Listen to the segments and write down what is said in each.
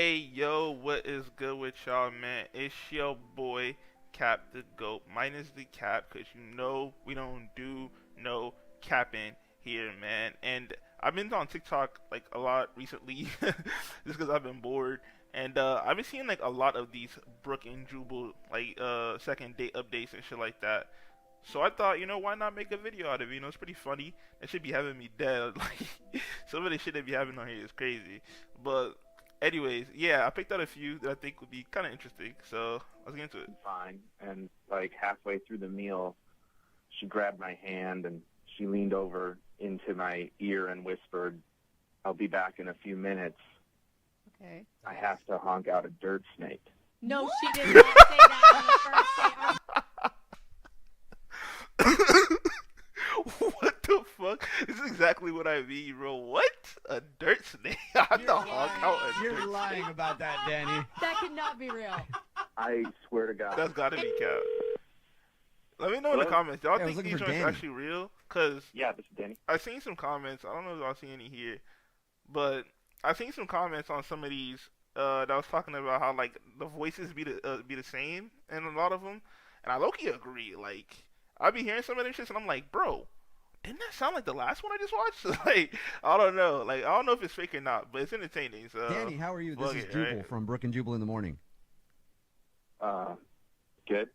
Hey, yo, what is good with y'all, man? It's your boy, Cap the GOAT. Minus the cap, because you know we don't do no capping here, man. And I've been on TikTok, like, a lot recently, just because I've been bored. And I've been seeing, like, a lot of these Brooke and Jubal, like, second date updates and shit like that. So I thought, why not make a video out of it? It's pretty funny. They should be having me dead. Like, some of the shit they be having on here is crazy. But anyways, yeah, I picked out a few that I think would be kind of interesting. So let's get into it. Fine. And like halfway through the meal, she grabbed my hand and she leaned over into my ear and whispered, "I'll be back in a few minutes. Okay. I have to honk out a dirt snake." No, she did not say that on the first date. What the fuck? This is exactly what I mean, bro. What? A dirt snake? I have to honk out a You're dirt lying snake. about that, Danny. That could not be real. I swear to God. That's gotta be cap. Let me know in the Hello? comments. Y'all Yeah, I was think looking these for joints Danny. actually real? Cause Yeah, this is Danny. I've seen some comments. I don't know if y'all see any here, but I've seen some comments on some of these that was talking about how like the voices be the same in a lot of them, and I low-key agree. Like I be hearing some of them shits, and I'm like, bro, didn't that sound like the last one I just watched? Like I don't know. Like I don't know if it's fake or not, but it's entertaining. So Danny, how are you? This fuck is it, Jubal right? from Brooke and Jubal in the Morning. Good.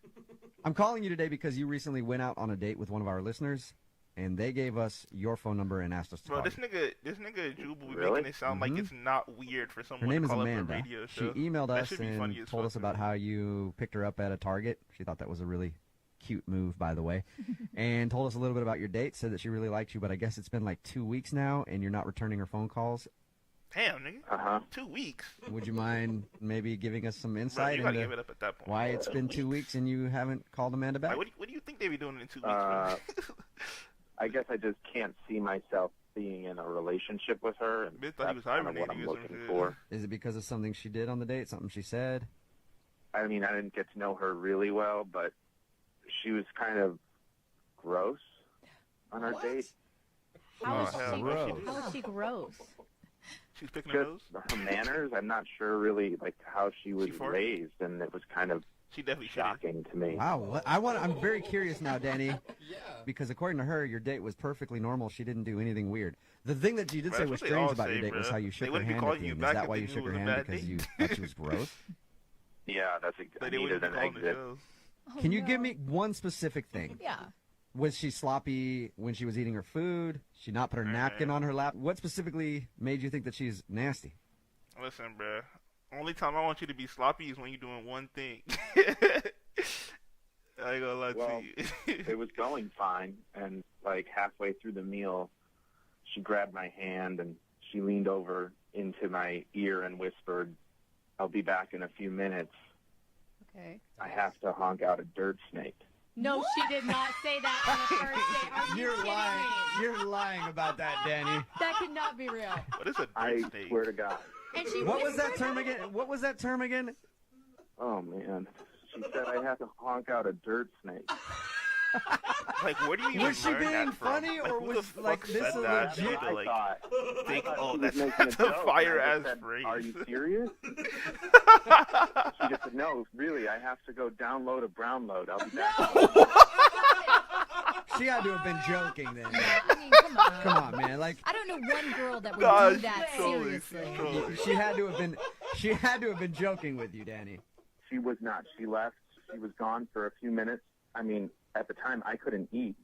I'm calling you today because you recently went out on a date with one of our listeners, and they gave us your phone number and asked us to Bro, call this you. nigga Jubal be Really? making it sound like it's not weird for Her someone name to is call up a Amanda. radio She show. emailed That us should be funny and as told fuck, us about man. how you picked her up at a Target. She thought that was a really cute move, by the way, and told us a little bit about your date, said that she really liked you, but I guess it's been like 2 weeks now, and you're not returning her phone calls. Damn, nigga. Uh-huh. 2 weeks. Would you mind maybe giving us some Bro, insight you gotta into give it up at that point. why it's been 2 weeks and you haven't called Amanda back? Like, what do you think they be doing in 2 weeks, bro? I guess I just can't see myself being in a relationship with her, and Bitch thought he was that's kind of what hibernating I'm or some looking shit. for. Is it because of something she did on the date, something she said? I mean, I didn't get to know her really well, but she was kind of gross on our date. How is Oh, hell, she? gross. How is she gross? She's picking her Just nose? her manners, I'm not sure really like how she was farted? raised, and it was kind of She definitely shitty. shocking to me. Wow, I'm very curious now, Danny, because according to her, your date was perfectly normal. She didn't do anything weird. The thing that you did Bro, say that's was what they strange all about your say, date was bro. how you They shook her wouldn't be hand at calling the you end. Is back that if why they you knew shook it her was a hand bad because date. you thought she was gross? Yeah, I They needed wouldn't be an calling the exit. shows. Oh, Can you no. give me one specific thing? Yeah. Was she sloppy when she was eating her food? She not put her napkin on her lap? What specifically made you think that she's nasty? Listen, bro. Only time I want you to be sloppy is when you're doing one thing. I ain't gonna lie Well, to you. It was going fine, and like halfway through the meal, she grabbed my hand and she leaned over into my ear and whispered, "I'll be back in a few minutes. Okay. I have to honk out a dirt snake." No, she did not say that on the first date. Are you kidding me? You're lying about that, Danny. That could not be real. What is a I dirt snake? swear to God. And she What was that whispered term again? What was that term again? Oh man. She said I have to honk out a dirt snake. Like, where do you even Was she learn being that from? funny, Like, or who was, the like, fuck this said a that? legit- To, I like, thought, think, I thought oh, she was that's, making that's a joke, and I fire just ass said, phrase. "Are you serious?" She just said, "No, really, I have to go download a brown load. I'll be back." She had to have been joking then. I mean, come on. Come on, man. Like I don't know one girl that would Gosh, do that she's trolling, seriously. she's trolling. she had to have been joking with you, Danny. She was not. She left. She was gone for a few minutes. I mean, at the time, I couldn't eat.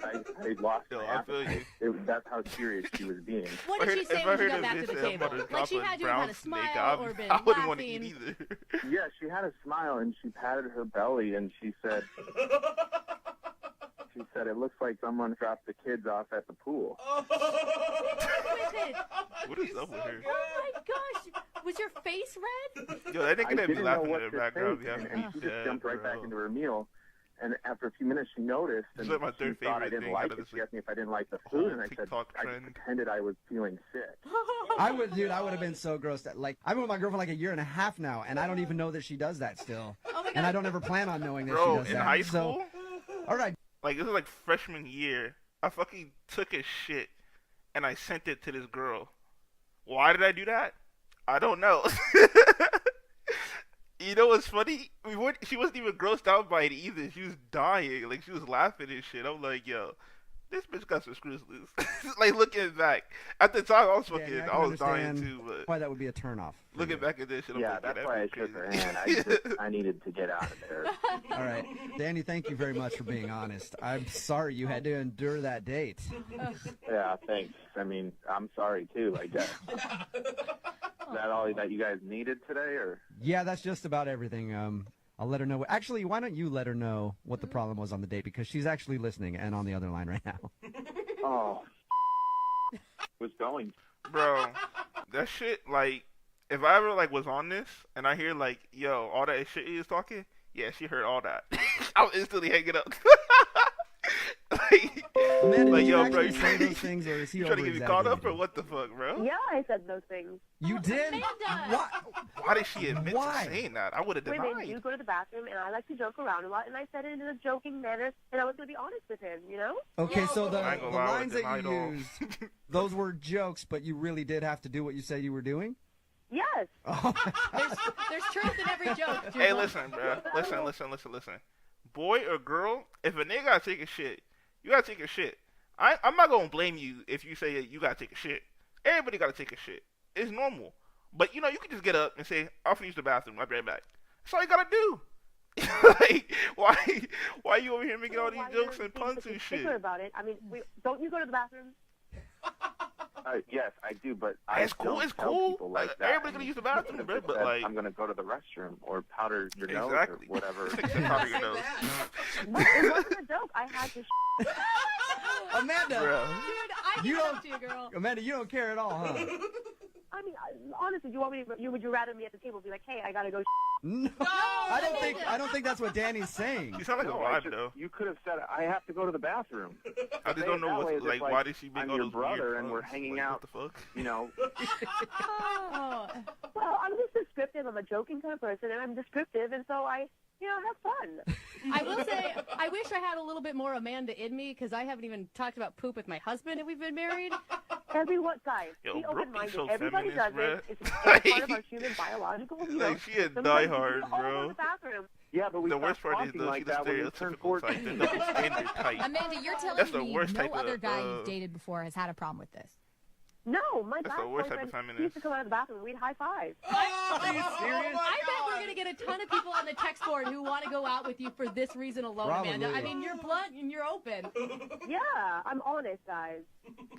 I lost Yo, my I feel appetite. That's how serious she was being. What did she say If when I she heard got a back to bitch the say I'm table? about to Like drop she a had to brown have had a snake, smile or been I wouldn't want to eat laughing. either. Yeah, she had a smile and she patted her belly and she said, "It looks like someone dropped the kids off at the pool." With it. What is up with her? Oh my gosh. Was your face red? Yo, that I nigga that be didn't know laughing what in the to background. think, Be having and me she just dead, jumped right bro. back into her meal. And after a few minutes, she noticed, and This is like my she third thought I favorite didn't thing like out of it. this, She like, asked me if I didn't like the whole food, and I said TikTok I trend. just pretended I was feeling sick. I would have been so grossed out. Like, I've been with my girlfriend like a year and a half now, and I don't even know that she does that still. Oh my And I god. don't ever plan on knowing that Bro, she does in that. high So, school, all right. like this was like freshman year, I fucking took a shit and I sent it to this girl. Why did I do that? I don't know. You know what's funny? She wasn't even grossed out by it either. She was dying. Like, she was laughing and shit. I'm like, yo, this bitch got some screws loose. Like, looking back. At the time, I was fucking, Yeah, I was dying too, but why that would be a turnoff. looking back at this shit, I'm Yeah, like, that's that why I bitch shook her crazy. hand. I needed to get out of there. All right, Danny, thank you very much for being honest. I'm sorry you had to endure that date. Yeah, thanks. I mean, I'm sorry too, I guess. Is that all that you guys needed today, or? Yeah, that's just about everything. I'll let her know. Actually, why don't you let her know what the problem was on the date, because she's actually listening and on the other line right now. Oh, was going. Bro, that shit, like, if I ever, like, was on this, and I hear, like, yo, all that shit he was talking, yeah, she heard all that. I'll instantly hang it up. Like, Amanda, like, did you yo, actually bro, say those things, or is he you trying to get me caught up, or over-exaggerating? what the fuck, bro? Yeah, I said those things. You did? Amanda! Why? Why did she admit Why? to saying that? I would have Women denied. do go to the bathroom, and I like to joke around a lot, and I said it in a joking manner, and I was going to be honest with him, you know? Okay, so the I ain't gonna lie, I lines would've that you denied all. used, those were jokes, but you really did have to do what you said you were doing? Yes. Oh. There's truth in every joke. Hey, Jubal. listen, bro. Listen. Boy or girl, if a nigga gotta take a shit, you gotta take a shit. I'm not gonna blame you if you say you gotta take a shit. Everybody gotta take a shit. It's normal. But, you know, you can just get up and say, I'll use the bathroom. I'll be right back. That's all you gotta do. Like, why you over here making all these Why jokes you're and being puns such a and shit? stickler about it. I mean, don't you go to the bathroom? Yes, I do, but I It's cool. don't It's tell cool. people like that. Everybody gonna use the bathroom, bro. But, like, I'm gonna go to the restroom or powder your nose exactly. or whatever. Powder your nose. But it wasn't a joke. I had to Amanda, Bro. Dude, I You give it don't- up to you, girl. Amanda, you don't care at all, huh? I mean, honestly, you want me to, would you rather me at the table be like, hey, I gotta go No, I don't think that's what Danny's saying. You sound like a No, I vibe, just- though. You could have said, I have to go to the bathroom. I just Say don't it know that way, what's, as if, like, why did she make I'm all your those brother weird and we're puns? hanging Like, out, what the fuck? you know. Oh. Well, I'm just descriptive. I'm a joking kind of person, and I'm descriptive, and so I, have fun. I will say, I wish I had a little bit more Amanda in me, because I haven't even talked about poop with my husband if we've been married. Everyone, guys, Yo, be Brooke be open-minded. so Everybody does feminist, it. bruh. It's part of our human biological, Like, she a sometimes you diehard, just all go bro. to the bathroom. Yeah, but we The stopped worst part is, talking though, like she's the that when you turned stereotypical type, 14. the double standard type. Amanda, you're telling That's the me worst no type other of, guy you've dated before has had a problem with this. No, my That's last the worst type of boyfriend, feminist. he used to come out of the bathroom, we'd high five. Are you serious? I bet we're going to get a ton of people on the text board who want to go out with you for this reason alone, Amanda. Probably. I mean, you're blunt and you're open. Yeah, I'm honest, guys.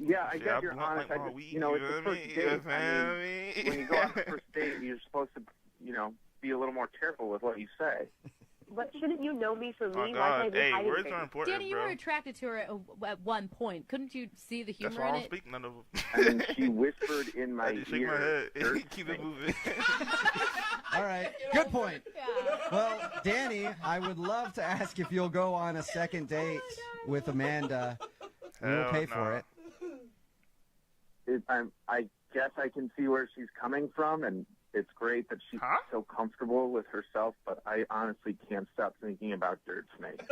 Yeah, I Yeah, guess you're blunt honest. like I my just, weed, you know, you it's know the what I first mean? date. You I feel mean, me? when you go on the first date, you're supposed to, be a little more careful with what you say. But shouldn't you know me for me? Oh, Why God. can't I be Hey, hiding words things? are important, Danny, you bro. were attracted to her at one point. Couldn't you see the That's humor why I in don't it? speak none of them. I mean, she whispered in my I just shake my ear. head. Keep it moving. All right, good point. Yeah. Well, Danny, I would love to ask if you'll go on a second date with Amanda. We will Hell pay for no. it. I guess I can see where she's coming from, and it's great that she's Huh? so comfortable with herself, but I honestly can't stop thinking about dirt snakes.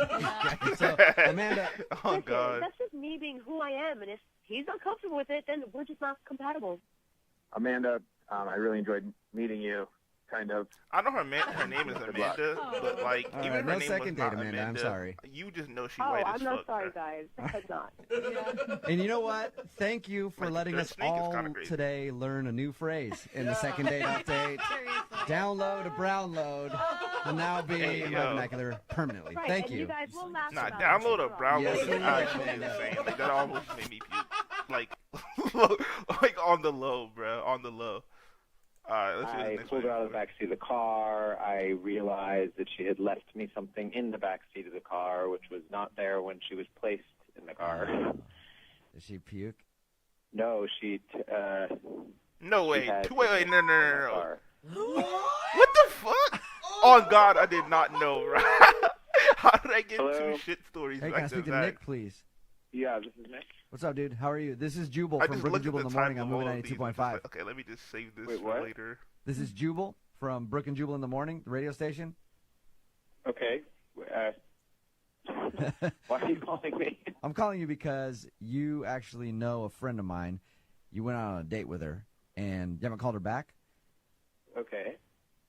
So, Amanda, Oh, Listen, God. that's just me being who I am, and if he's not comfortable with it, then we're just not compatible. Amanda, I really enjoyed meeting you, kind of. I know her name is Good luck. Amanda, but, like, All even right, her no name second was date, not Amanda, I'm sorry. You just know she Oh, white I'm as not fuck, sorry, bro. guys. That's not. and you know what? Thank you for Like, letting the us snake is all kinda crazy. today learn a new phrase in the second date update. Seriously. Download a brown load will now be Hey, in my yo. vernacular permanently. Right, Thank and you. you guys will laugh Nah, about download it. a brown Yes, load is sir. actually insane. Like, that almost made me puke. Like on the low, bro. On the low. Alright, let's see what the I next pulled one her out of the is. backseat of the car. I realized that she had left me something in the backseat of the car, which was not there when she was placed in the car. Did she puke? No, No way. she had Wait, no. in the car. What the fuck? Oh, God, I did not know, bro. How did I get Hello? two shit stories Hey, can back I to speak to back? Nick, please? Yeah, this is Nick. What's up, dude? How are you? This is Jubal I from just Brooke and looked at Jubal the in the morning. title I'm of moving all of these, 92.5. like, okay, let me just save this Wait, for what? later. This is Jubal from Brooke and Jubal in the morning, the radio station. Okay. Why are you calling me? I'm calling you because you actually know a friend of mine. You went out on a date with her, and you haven't called her back. Okay.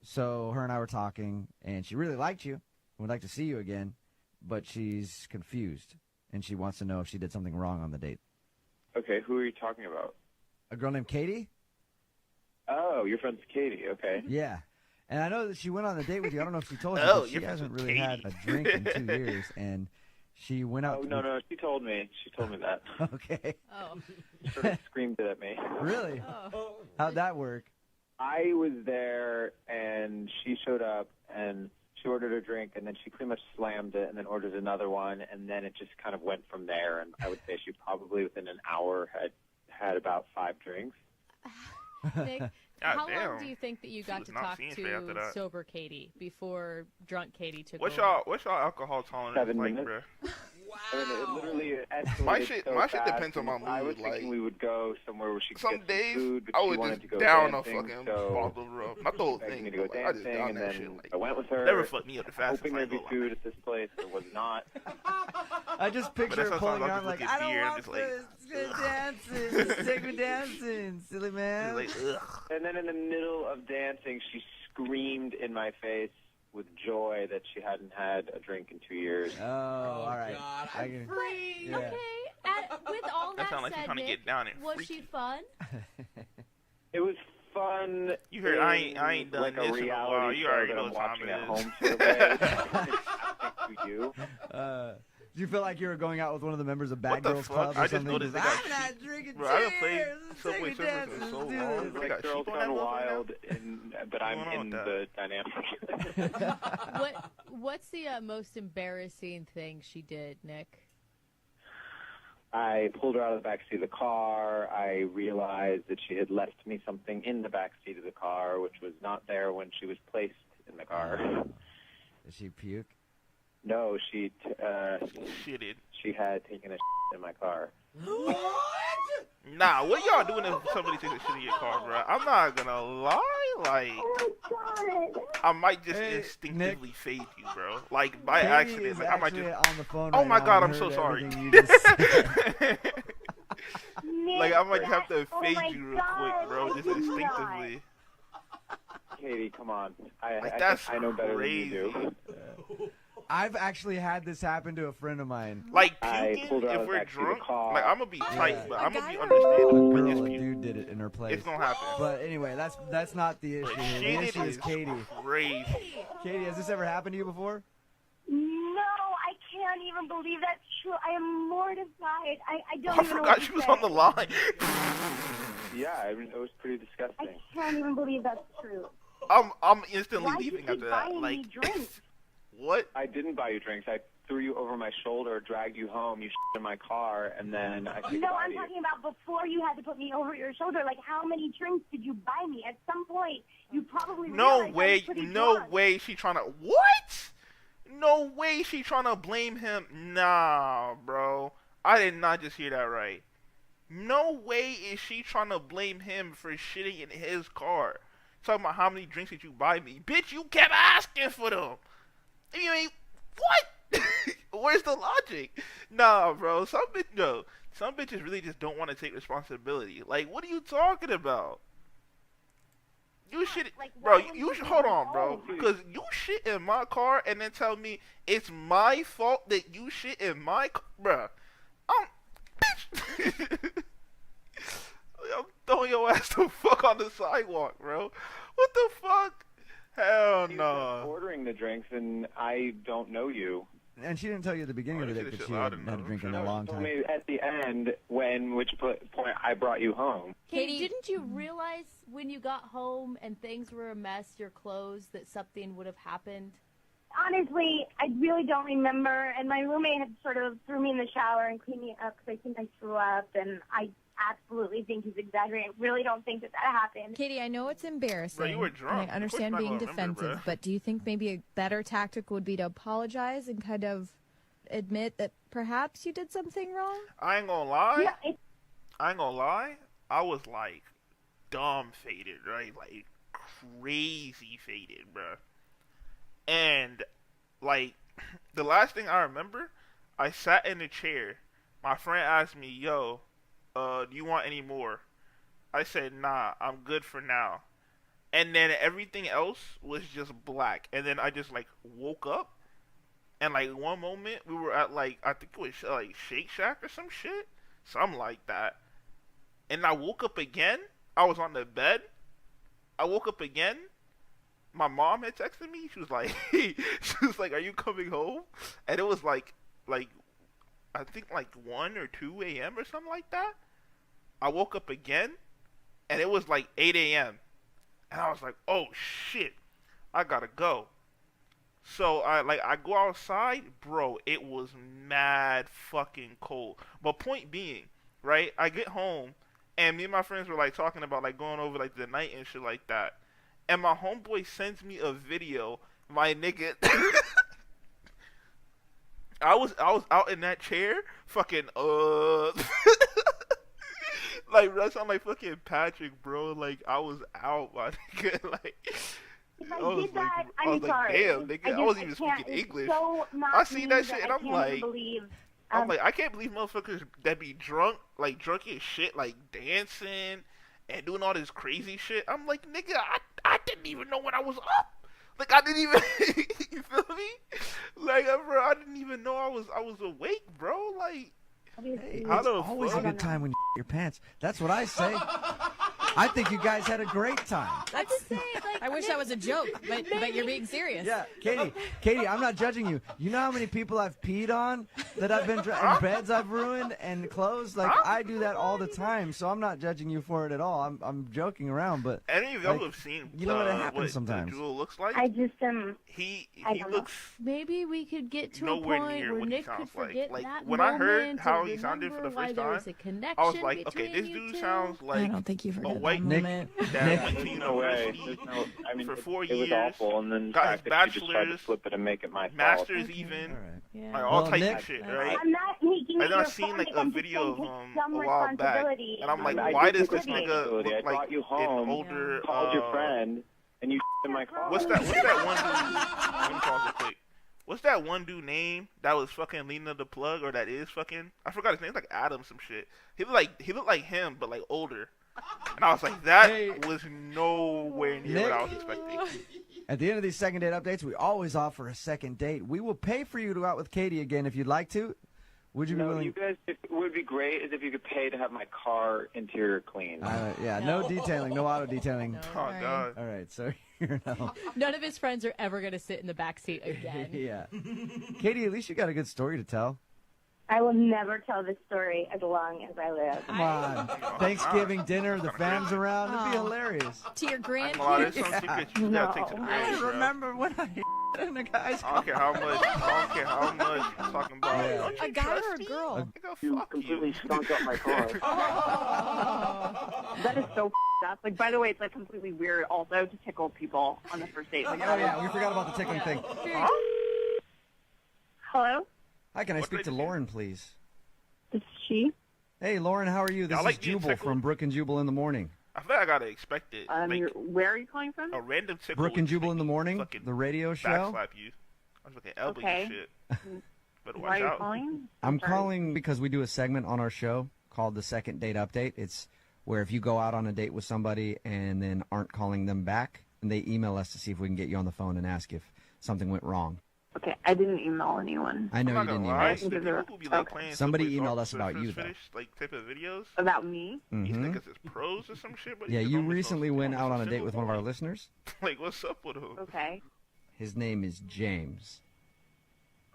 So her and I were talking, and she really liked you. Would like to see you again, but she's confused, and she wants to know if she did something wrong on the date. Okay, who are you talking about? A girl named Katie? Oh, your friend's Katie. Okay. Yeah. And I know that she went on a date with you. I don't know if she told you, Oh, but she your friends hasn't with really had Katie. a drink in 2 years, and she went out. Oh, no, she told me. She told me that. Okay. Oh. She sort of screamed it at me. Really? Oh. How'd that work? I was there, and she showed up, and she ordered a drink, and then she pretty much slammed it, and then ordered another one, and then it just kind of went from there. And I would say she probably within an hour had about 5 drinks. Nick, how damn. long do you think that you got was to not talk seeing straight after to that. sober Katie before drunk Katie took What's over? y'all alcohol tolerance 7 like, minutes. bro? I mean, it literally escalated My shit so fast, depends on my and I was mood, thinking like, we would go somewhere where she could Some get days some food, but I she would wanted just to go down a dancing, fucking so bottle of rum. Not the whole begged thing, me to go but I just dancing, down and that then shit. Like, I went with her. never fucked me up the fastest. Hoping I there'd be ain't gonna food lie. at this place. There was not. I just picture that's her sometimes pulling I'll on just like, look at I don't beer and want just like, this. Just dancing. Just take me dancing, silly man. Like, ugh. And then in the middle of dancing, she screamed in my face with joy that she hadn't had a drink in 2 years. Oh, all right. God, I I'm can- free. Yeah. Okay, with all That that sound like she's said, trying to Nick, get down and was freaky. she fun? It was fun. You heard I ain't done like this a in a while. reality You show already that know I'm what time watching it at is. home sort of way. I think to you. Do you feel like you were going out with one of the members of Bad What the Girls fuck? Club or I just something? noticed Just, they got I'm not drinking Bro, I haven't played cheers. Let's take Subway me Surfers dancing. in Let's so do long. this. It's They like got Girls sheep on that Gone motherfucker now? Wild, but I'm What's going on in with the dynamic. What's the most embarrassing thing she did, Nick? I pulled her out of the back seat of the car. I realized that she had left me something in the back seat of the car, which was not there when she was placed in the car. Did she puke? No, she Shitted. had taken a in my car. Nah, what y'all doing if somebody takes a shit in your car, bro? I'm not gonna lie, like, I might just Hey, instinctively Nick. fade you, bro. Like, by Katie accident, is like, I might actually just... on the phone Oh right my now god, and I'm so heard sorry. everything you just said. Like, I might have to Oh fade my you real God, quick, bro, I just did instinctively. Katie, come on. Like, that's I know better crazy. than you do. I've actually had this happen to a friend of mine. Like, I puking, pulled her out if of the we're backseat of the drunk, car. like, I'm gonna be tight, Yeah. but A I'm gonna guy be or a A understanding. But girl, just a puke. dude did it in her place. It's gonna happen. But anyway, that's not the issue. But The shit, issue it is is Katie. crazy. Katie, has this ever happened to you before? No, I can't even believe that's true. I am mortified. I don't I even know forgot what she to was say. on the line. Yeah, I mean, it was pretty disgusting. I can't even believe that's true. I'm instantly Why leaving did you after buy that. me Like, drinks? what? I didn't buy you drinks. I threw you over my shoulder, dragged you home, you shit in my car, and then I said No, goodbye I'm to you. talking about before you had to put me over your shoulder. Like, how many drinks did you buy me? At some point, you probably No realized I was way, pretty no drunk. way she trying to, what? No way she trying to blame him. Nah, bro. I did not just hear that right. No way is she trying to blame him for shitting in his car. Talking about how many drinks did you buy me. Bitch, you kept asking for them. You mean, what? Where's the logic? Nah, bro. Some bitches really just don't want to take responsibility. Like, what are you talking about? You shit, Like, bro. why You wouldn't you hold go on, bro. home? Because you shit in my car and then tell me it's my fault that you shit in my car, bro. Bitch. I'm throwing your ass the fuck on the sidewalk, bro. What the fuck? Hell You no. were ordering the drinks, and I don't know you. And she didn't tell you at the beginning Oh, of the she date did that shit she loud hadn't enough. had a drink in No, a she long Told time. me at the end, point I brought you home. Katie, didn't you realize when you got home and things were a mess, your clothes, that something would have happened? Honestly, I really don't remember. And my roommate had sort of threw me in the shower and cleaned me up because I think I threw up. And I absolutely think he's exaggerating. I really don't think that happened. Katie, I know it's embarrassing. Bro, you were drunk. And I understand Of course you're being not gonna remember, defensive, bro. but do you think maybe a better tactic would be to apologize and kind of admit that perhaps you did something wrong? I ain't gonna lie. Yeah, I ain't gonna lie. I was like dumb faded, right? Like crazy faded, bro. And like the last thing I remember, I sat in a chair. My friend asked me, "Yo, do you want any more?" I said, "Nah, I'm good for now." and then everything else was just black. And then I just like woke up, and like one moment we were at like I think it was like Shake Shack or some shit, something like that. And I woke up again. I was on the bed. I woke up again. My mom had texted me. She was like, "Are you coming home?" And it was like I think like 1 or 2 a.m. or something like that. I woke up again, and it was like 8 a.m. And I was like, "Oh shit, I gotta go." So I go outside, bro. It was mad fucking cold. But point being, right? I get home, and me and my friends were like talking about like going over like the night and shit like that. And my homeboy sends me a video. My nigga, I was out in that chair, fucking like that sound like fucking Patrick, bro. Like I was out, my nigga. Like If I did that, I'm like, sorry. damn, nigga, I wasn't even speaking English. I seen that shit and I'm like, I can't believe motherfuckers that be drunk, like drunk as shit, like dancing and doing all this crazy shit. I'm like, nigga, I didn't even know when I was up. Like I didn't even, you feel me? Like, bro, I didn't even know I was awake, bro. Like, Hey, how it's the always a fuck? good time when you your pants. That's what I say. I think you guys had a great time. I'm just saying, like, I wish that was a joke, but you're being serious. Yeah, Katie, I'm not judging you. You know how many people I've peed on that I've been and beds I've ruined and clothes? Like I do that all the time, so I'm not judging you for it at all. I'm joking around, but Any of y'all like, have seen you know what happens what sometimes. Jewel looks like? I just am. He I don't know. looks maybe we could get to a nowhere point near where what he Nick could sounds like. forget Like that when I heard moment how and he sounded for the remember why first there time, was a connection I was like, okay, between this you dude two. sounds I like don't think you a forget white that Nick- moment. that Nick- went to There's no way. university There's no, I mean, for 4 it was years, awful, and then the got fact his that you just tried to bachelor's, flip it and make it my fault. masters Okay. even, all right. Yeah. like all Well, types Nick- of shit, right? I'm not making it And then I your seen fault. like I'm a just video saying of take him some a while back, responsibility. and I'm like, I why did does take this nigga responsibility. I look brought like you an home, older? called your friend, and you in my car. What's that one dude? Let me pause real quick. What's that one dude name that was fucking Lena the Plug, or that is fucking? I forgot his name. Like Adam some shit. He looked like him, but like older. And I was like, that Hey. was nowhere near what I was expecting. At the end of these second date updates, we always offer a second date. We will pay for you to go out with Katie again if you'd like to. Would you be No, willing? you guys, it would be great is if you could pay to have my car interior cleaned. Yeah, no detailing, no auto detailing. Oh god. All right, so here now. None of his friends are ever going to sit in the back seat again. Yeah. Katie, at least you got a good story to tell. I will never tell this story as long as I live. Come on. Thanksgiving dinner, the fam's around. It'd be Oh. hilarious. To your Well, there's grandkids. some secrets you gotta take to the No. grave, bro. when I in a guy's I don't care how much. I don't care how much you're talking about. Yeah. Don't you A guy trust or a me? girl? Nigga, fuck you. stunk up my car. That is so f***ed up. Like, by the way, it's like completely weird also to tickle people on the first date. Like, Oh, yeah, we forgot about the tickling thing. Hello, Hi, can I What speak did to I do? Lauren, please? this is she. Hey, Lauren, how are you? This I like is being Jubal tickled. from Brooke and Jubal in the Morning. I feel like I gotta expect it. Like where are you calling from? a random tickle. Brooke and would Jubal in the make me Morning, fucking the radio show. backslap you. I was fucking elbow Okay. you shit. Better Why watch are you out. calling? I'm sorry. calling because we do a segment on our show called the Second Date Update. It's where if you go out on a date with somebody and then aren't calling them back, and they email us to see if we can get you on the phone and ask if something went wrong. Okay, I didn't email anyone. I I'm know not you didn't gonna email lie. us. The people who be like Okay. playing Somebody Subway emailed Surf- us about Surf you, though. Finish, like type of videos. About me? These Mhm. niggas is pros or some shit. But Yeah, these you almost no- recently went almost out on a date single with one of our boy. listeners. Like, what's up with him? Okay. His name is James.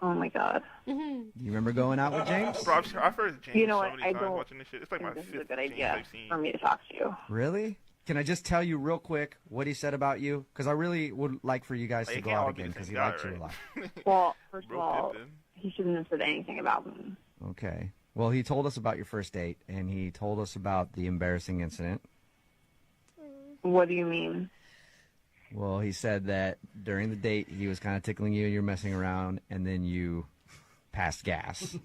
Oh my god. Do you remember going out with James? Bro, I've heard James You know so what, many I times don't watching this shit. It's like my This is a fifth good James idea I've seen. for me to talk to you. Really? Can I just tell you real quick what he said about you? Because I really would like for you guys Like, to it go can't out all be again the because same he guy, likes you a right? lot. Well, first of Bro all, Pippin. he shouldn't have said anything about me. Okay. Well, he told us about your first date, and he told us about the embarrassing incident. What do you mean? Well, he said that during the date, he was kind of tickling you, you're messing around, and then you passed gas.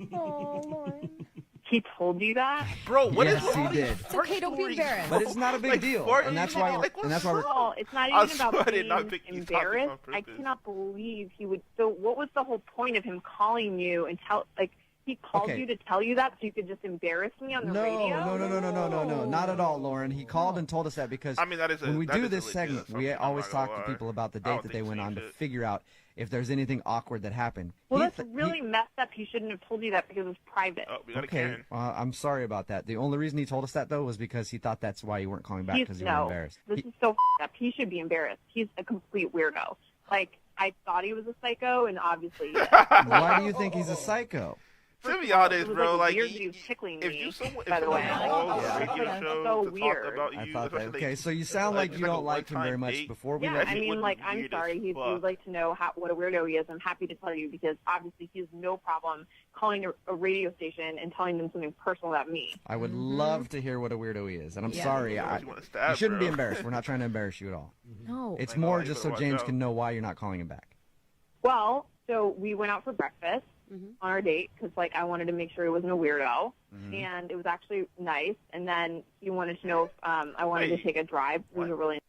He told you that? Bro, what is Yes, with he all these did. fart okay, don't be stories, embarrassed. bro? But it's not a big Like, deal, fart and that's stories, why. like, And that's why. what's We're, up? Oh, it's not I even about swear I did being not pick these topics on embarrassed. I purpose. cannot believe he would. So, what was the whole point of him calling you and He called Okay. you to tell you that so you could just embarrass me on the radio? No, not at all, Lauren. He called and told us that because I mean, that is when we that do is a this legit segment, we assumption, I'm always not gonna talk to lie. people about the I date don't that they think went so, on you to should. figure out if there's anything awkward that happened. Well, He that's th- really messed up. He shouldn't have told you that because it was private. Oh, we got a Okay, Karen. I'm sorry about that. The only reason he told us that, though, was because he thought that's why you weren't calling back, because you were embarrassed. This is so up. He should be embarrassed. He's a complete weirdo. Like, I thought he was a psycho, and obviously he is. Why do you think he's a psycho? To be honest, It was, bro, like, like, weird that he was tickling if me, you someone, by if the way. someone calls Yeah. a radio That's show so to weird. talk about I you, thought that. especially Okay, so you sound like it's you like a don't like him very one-time much. date. Before we Yeah, let I you, mean, would like, be I'm weird sorry. as If you fuck. would like to know what a weirdo he is, I'm happy to tell you because obviously he has no problem calling a radio station and telling them something personal about me. I would love to hear what a weirdo he is, and I'm Yeah. sorry. What I, you wanna stab, you shouldn't be bro? embarrassed. We're not trying to embarrass you at all. No. It's I know, more you just better so watch James out. can know why you're not calling him back. Well, so we went out for breakfast Mhm. on our date because, like, I wanted to make sure he wasn't a weirdo, Mhm. and it was actually nice. And then he wanted to know if I wanted Wait, to take a drive. It was a really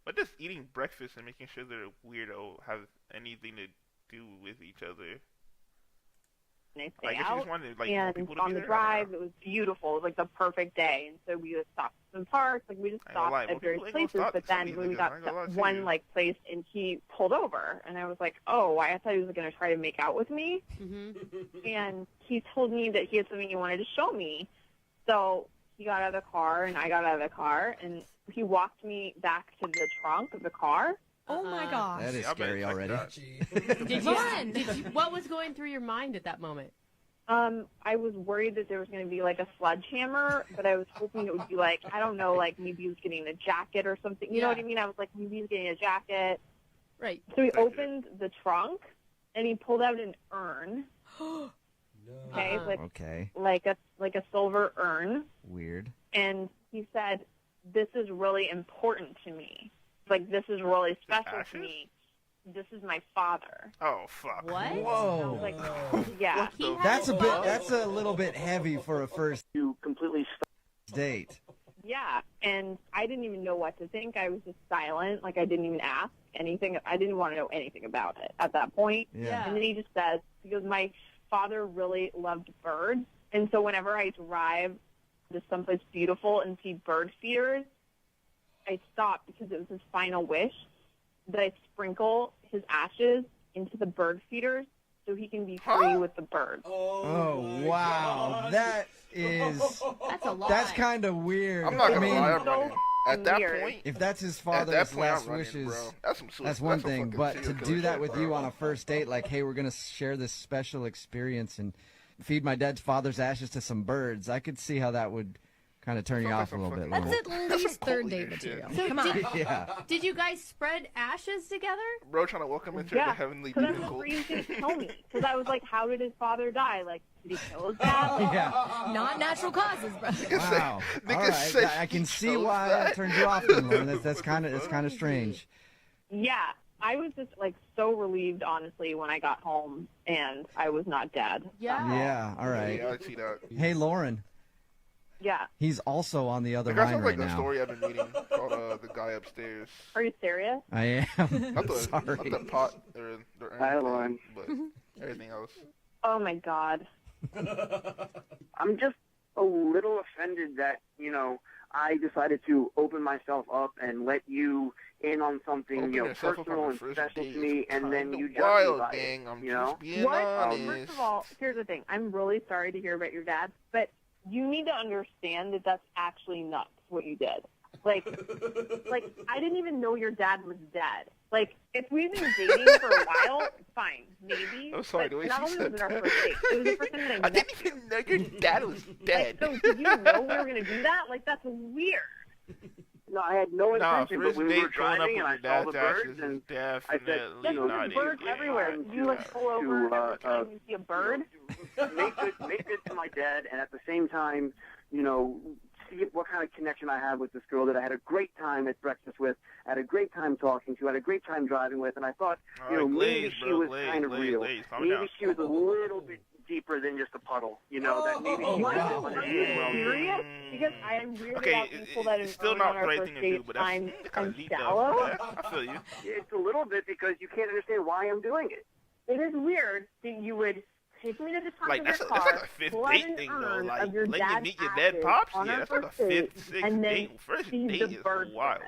But does eating breakfast and making sure they're a weirdo have anything to do with each other? nice day Like, if you out. just wanted like more And people to on be the there, drive, it was beautiful. It was like the perfect day. And so we just stopped at some parks. Like we just I ain't gonna lie, stopped more at various people ain't gonna places. stop But some of then these when we niggas, got I ain't gonna lie to to one you. like place, and he pulled over, and I was like, oh, I thought he was gonna try to make out with me. Mm-hmm. And he told me that he had something he wanted to show me. So he got out of the car, and I got out of the car, and he walked me back to the trunk of the car. Oh my gosh. That is Yeah, I bet scary it's like already. that. Did you, what was going through your mind at that moment? I was worried that there was going to be like a sledgehammer, but I was hoping it would be like, I don't know, like maybe he was getting a jacket or something. You know Yeah. what I mean? I was like, maybe he's getting a jacket. Right. So he Thank you. opened the trunk, and he pulled out an urn. Okay, Uh-huh. Okay, like a silver urn, weird. and he said, "This is really important to me. Like this is really special to ashes? me. This is my father." Oh fuck. What? I was Whoa, like, yeah. What the that's a fuck? bit. That's a little bit heavy for a first You completely date. Yeah, and I didn't even know what to think. I was just silent. Like, I didn't even ask anything. I didn't want to know anything about it at that point. Yeah. And then he just says, because my father really loved birds, and so whenever I drive to someplace beautiful and see bird feeders, I stop because it was his final wish that I sprinkle his ashes into the bird feeders so he can be free with the birds. Oh wow, that is. That's a lot. That's kind of weird. I'm not I gonna mean, lie, I'm so running. At that weird. point, if that's his at father's that point, last I'm running, wishes, bro. That's some suicide. that's one some thing. fucking But to serial do killer that shit, with bro. you on a first date, like, hey, we're gonna share this special experience and feed my dad's father's ashes to some birds, I could see how that would kind of turn you Sounds off a like little some bit. That's Lauren. at That's least some third cult date leader shit. material. Come on. Yeah. Did you guys spread ashes together? Bro trying to welcome into Yeah, the heavenly so that's the vehicle. reason he didn't tell me. Because I was like, how did his father die? Like, did he kill his dad? Like, Yeah. Not natural causes, bro. Wow. Nigga All right. said I can he see chose why that. that turned you off, then, Lauren. That's kind of it's kind of strange. yeah, I was just like so relieved, honestly, when I got home and I was not dead. Yeah. Yeah. All right. Yeah, I see that. Hey, Lauren. Yeah. He's also on the other That line sounds right like the now. story I've been reading called The Guy Upstairs. Are you serious? I am. Not the, Sorry. not the pot or the urn Hi, thing, Lauren. but everything else. Oh my God. I'm just a little offended that, I decided to open myself up and let you in on something, Open yourself up personal on and the first special date to me, is and then kinda you judge me wild, by gang. it, I'm you know? just being What? honest. First of all, here's the thing. I'm really sorry to hear about your dad, but you need to understand that that's actually nuts what you did. Like I didn't even know your dad was dead. Like, if we've been dating for a while, fine, maybe. I'm sorry, but the way not she only was said it our that. first date, it was the first time that I I met didn't you. even know your dad was dead. So did you know we were going to do that? Like, that's weird. No, I had no Nah, intention, first but we date were pulling up driving with and I your saw dad's the ashes birds, is and definitely There's not birds it. everywhere. Yeah, You like pull over to, every time you see a bird. make good to my dad, and at the same time, see what kind of connection I have with this girl that I had a great time at breakfast with, had a great time talking to, had a great time driving with, and I thought, All right, maybe Glaze, she bro, was Glaze, kind of Glaze, real. Glaze, calm Maybe down. she was a little bit deeper than just a puddle, that maybe she was wow. just Are you serious? Because I am weirded Okay, out people that it's are still on not our the right first thing to do, date. but that's I'm kind of deep, shallow. though. Yeah, I feel you. It's a little bit because you can't understand why I'm doing it. It is weird that you would pay for me to just talk Like to that's your like car, a fifth pull out date an thing though. urn Like of your letting you dad's meet your dead ashes pops. on Yeah, our that's like a first date, fifth, sixth and then date. First feed date the is birds wild.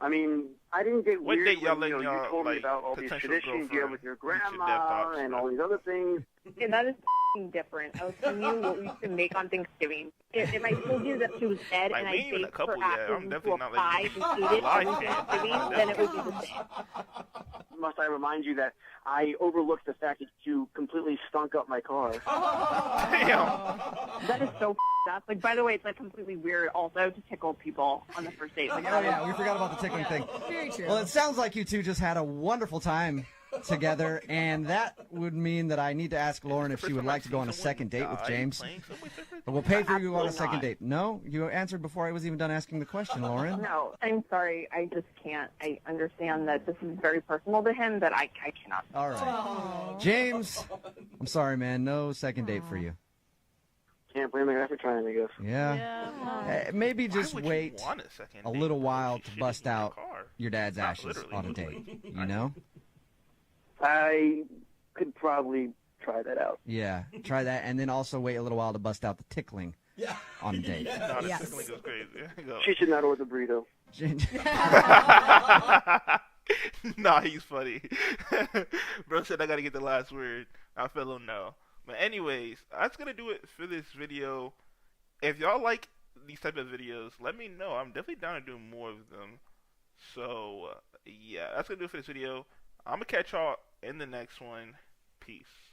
I mean, I didn't get What weird date y'all when letting you y'all, told me like, about all these potential traditions you have with your girlfriend meet your dead grandma pops, and bro? all these other things. And that is f***ing different. I was telling you what we used to make on Thanksgiving. If I told you that she was dead Like, and we I ain't even a baked her couple yet. ashes I'm into definitely a not pie letting and you ate it live on stream. Thanksgiving, then it would be the same. Must I remind you that I overlooked the fact that you completely stunk up my car? Damn. That is so f***ed up. Like, by the way, it's like completely weird also to tickle people on the first date. Like, Oh yeah, we forgot about the tickling thing. Very true. Well, it sounds like you two just had a wonderful time together, and that would mean that I need to ask Lauren if she would like to go on a second date with James. We'll pay for you on a second date. No, you answered before I was even done asking the question, Lauren. No, I'm sorry. I just can't. I understand that this is very personal to him, that I cannot. All right, James. I'm sorry, man. No second date for you. Can't blame the guy for trying, I guess. Yeah. Maybe just wait a little while to bust out your dad's ashes on a date. You know? I could probably try that out. Yeah, try that, and then also wait a little while to bust out the tickling on a date. No, the Yes. tickling goes crazy. Go. She should not order the burrito. Nah, he's funny. Bro said I gotta get the last word. I feel him no. But anyways, that's gonna do it for this video. If y'all like these type of videos, let me know. I'm definitely down to do more of them. So yeah, that's gonna do it for this video. I'm gonna catch y'all in the next one. Peace.